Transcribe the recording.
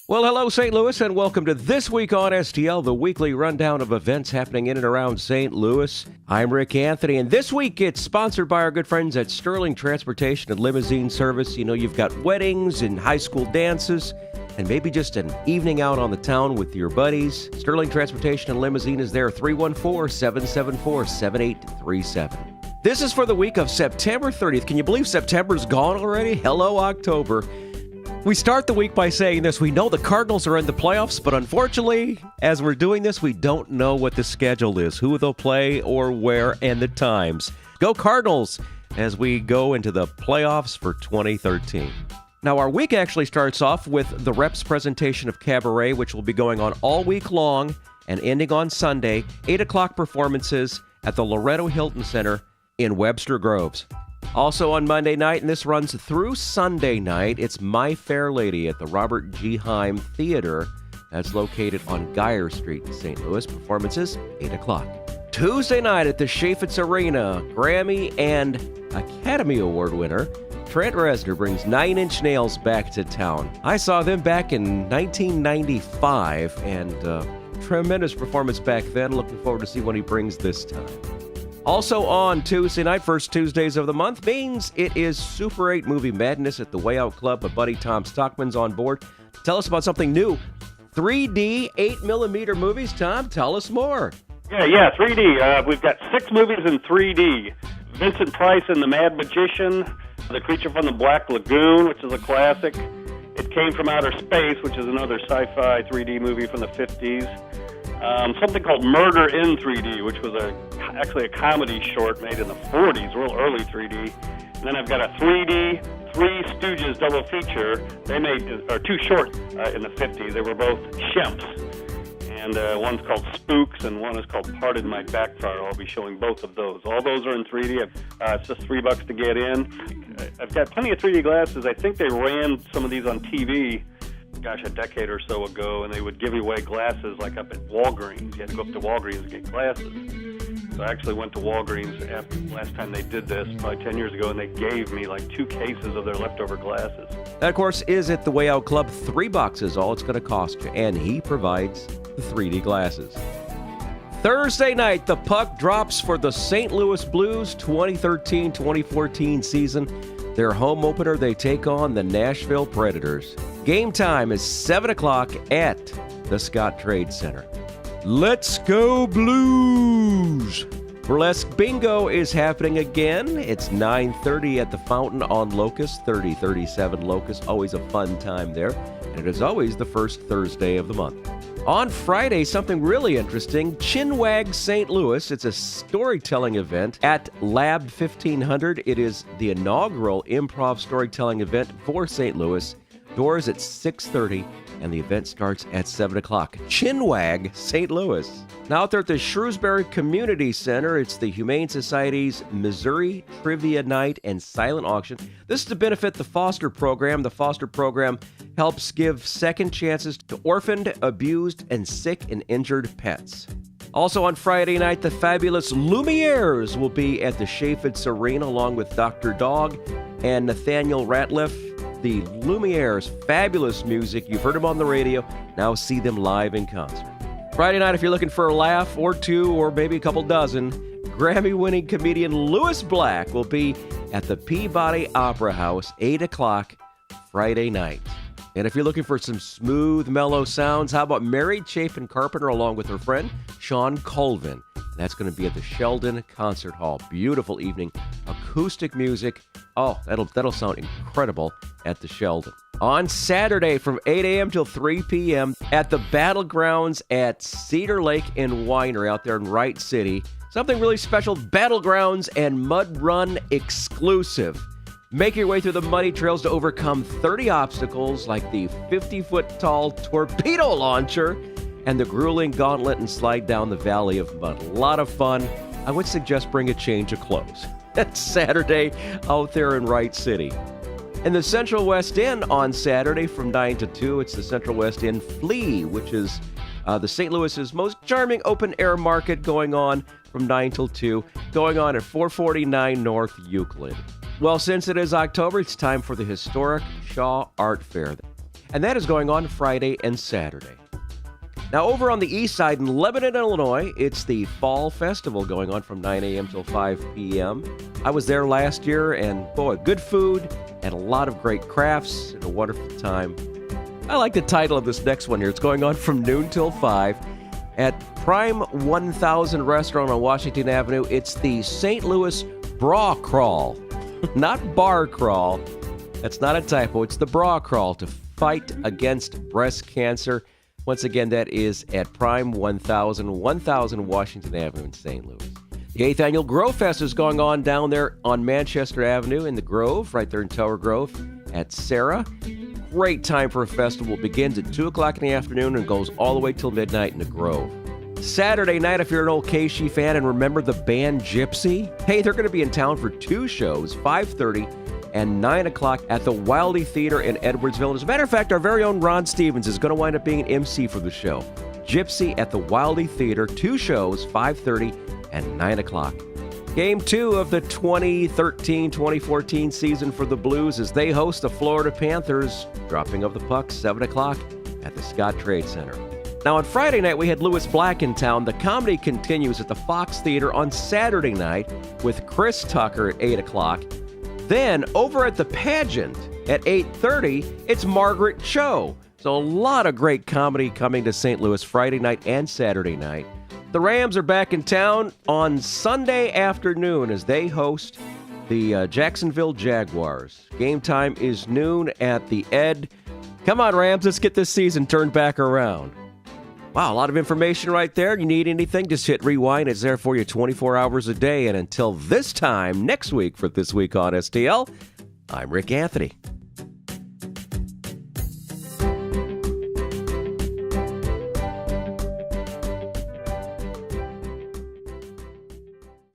Well, hello, St. Louis, and welcome to This Week on STL, the weekly rundown of events happening in and around St. Louis. I'm Rick Anthony, and this week it's sponsored by our good friends at Sterling Transportation and Limousine Service. You know, you've got weddings and high school dances, and maybe just an evening out on the town with your buddies. Sterling Transportation and Limousine is there, 314-774-7837. This is for the week of September 30th. Can you believe September's gone already? Hello, October. We start the week by saying this. We know the Cardinals are in the playoffs, but unfortunately, as we're doing this, we don't know what the schedule is, who they'll play or where, and the times. Go Cardinals as we go into the playoffs for 2013. Now, our week actually starts off with the Reps presentation of Cabaret, which will be going on all week long and ending on Sunday, 8 o'clock performances at the Loretto Hilton Center in Webster Groves. Also on Monday night, and this runs through Sunday night, it's My Fair Lady at the Robert G. Heim Theater. That's located on Geyer Street in St. Louis. Performances, 8 o'clock. Tuesday night at the Chaffetz Arena, Grammy and Academy Award winner Trent Reznor brings 9 Inch Nails back to town. I saw them back in 1995, and tremendous performance back then. Looking forward to see what he brings this time. Also on Tuesday night, first Tuesdays of the month, means it is Super 8 Movie Madness at the Way Out Club. My buddy Tom Stockman's on board. Tell us about something new. 3D, 8mm movies. Tom, tell us more. Yeah, 3D. We've got 6 movies in 3D. Vincent Price and the Mad Magician, The Creature from the Black Lagoon, which is a classic. It Came from Outer Space, which is another sci-fi 3D movie from the 50s. Something called Murder in 3D, which was actually a comedy short made in the 40s, real early 3D. And then I've got a 3D Three Stooges double feature. They made two shorts in the 50s. They were both Shemps. And one's called Spooks, and one is called Pardon My Backfire. I'll be showing both of those. All those are in 3D. It's just $3 to get in. I've got plenty of 3D glasses. I think they ran some of these on TV, a decade or so ago, and they would give away glasses like up at Walgreens. You had to go up to Walgreens to get glasses. So I actually went to Walgreens after last time they did this, probably 10 years ago, and they gave me like 2 cases of their leftover glasses. That, of course, is at the Way Out Club. $3 is all it's going to cost you, and he provides the 3D glasses. Thursday night, the puck drops for the St. Louis Blues 2013-2014 season. Their home opener, they take on the Nashville Predators. Game time is 7 o'clock at the Scott Trade Center. Let's go Blues! Burlesque Bingo is happening again. It's 9:30 at the Fountain on Locust, 3037 Locust. Always a fun time there. And it is always the first Thursday of the month. On Friday, something really interesting, Chinwag St. Louis. It's a storytelling event at Lab 1500. It is the inaugural improv storytelling event for St. Louis. Doors at 6:30, and the event starts at 7 o'clock. Chinwag St. Louis. Now out there at the Shrewsbury Community Center, it's the Humane Society's Missouri Trivia Night and Silent Auction. This is to benefit the foster program. The foster program helps give second chances to orphaned, abused, and sick and injured pets. Also on Friday night, the fabulous Lumieres will be at the Chaffetz Arena along with Dr. Dog and Nathaniel Ratliff. The Lumieres, fabulous music. You've heard them on the radio. Now see them live in concert. Friday night, if you're looking for a laugh or two or maybe a couple dozen, Grammy-winning comedian Louis Black will be at the Peabody Opera House, 8 o'clock Friday night. And if you're looking for some smooth, mellow sounds, how about Mary Chapin Carpenter along with her friend Sean Colvin? That's going to be at the Sheldon Concert Hall. Beautiful evening, acoustic music. Oh, that'll sound incredible at the Sheldon. On Saturday from 8 a.m. till 3 p.m. at the Battlegrounds at Cedar Lake and Winery out there in Wright City. Something really special, Battlegrounds and Mud Run exclusive. Make your way through the muddy trails to overcome 30 obstacles like the 50-foot-tall torpedo launcher and the grueling gauntlet and slide down the Valley of Mud. A lot of fun. I would suggest bring a change of clothes. That's Saturday out there in Wright City. In the Central West End on Saturday from 9 to 2, it's the Central West End Flea, which is the St. Louis's most charming open-air market going on from 9 till 2, going on at 449 North Euclid. Well, since it is October, it's time for the historic Shaw Art Fair. and that is going on Friday and Saturday. Now, over on the east side in Lebanon, Illinois, it's the Fall Festival going on from 9 a.m. till 5 p.m. I was there last year, and boy, good food and a lot of great crafts and a wonderful time. I like the title of this next one here. It's going on from noon till 5 at Prime 1000 Restaurant on Washington Avenue. It's the St. Louis Bra Crawl, not Bar Crawl. That's not a typo. It's the Bra Crawl to fight against breast cancer. Once again, that is at Prime 1000 Washington Avenue in St. Louis. The 8th Annual Grove Fest is going on down there on Manchester Avenue in the Grove, right there in Tower Grove at Sarah. Great time for a festival. Begins at 2 o'clock in the afternoon and goes all the way till midnight in the Grove. Saturday night, if you're an old KSHE fan and remember the band Gypsy, hey, they're going to be in town for 2 shows, 5:30 and 9 o'clock at the Wildy Theater in Edwardsville. As a matter of fact, our very own Ron Stevens is going to wind up being an MC for the show. Gypsy at the Wildy Theater, 2 shows, 5:30 and 9 o'clock. Game 2 of the 2013-2014 season for the Blues as they host the Florida Panthers, dropping of the puck, 7 o'clock at the Scott Trade Center. Now, on Friday night, we had Lewis Black in town. The comedy continues at the Fox Theater on Saturday night with Chris Tucker at 8 o'clock. Then, over at the Pageant at 8:30, it's Margaret Cho. So a lot of great comedy coming to St. Louis Friday night and Saturday night. The Rams are back in town on Sunday afternoon as they host the Jacksonville Jaguars. Game time is noon at the Ed. Come on, Rams, let's get this season turned back around. Wow, a lot of information right there. You need anything, just hit rewind. It's there for you 24 hours a day. And until this time next week for This Week on STL, I'm Rick Anthony.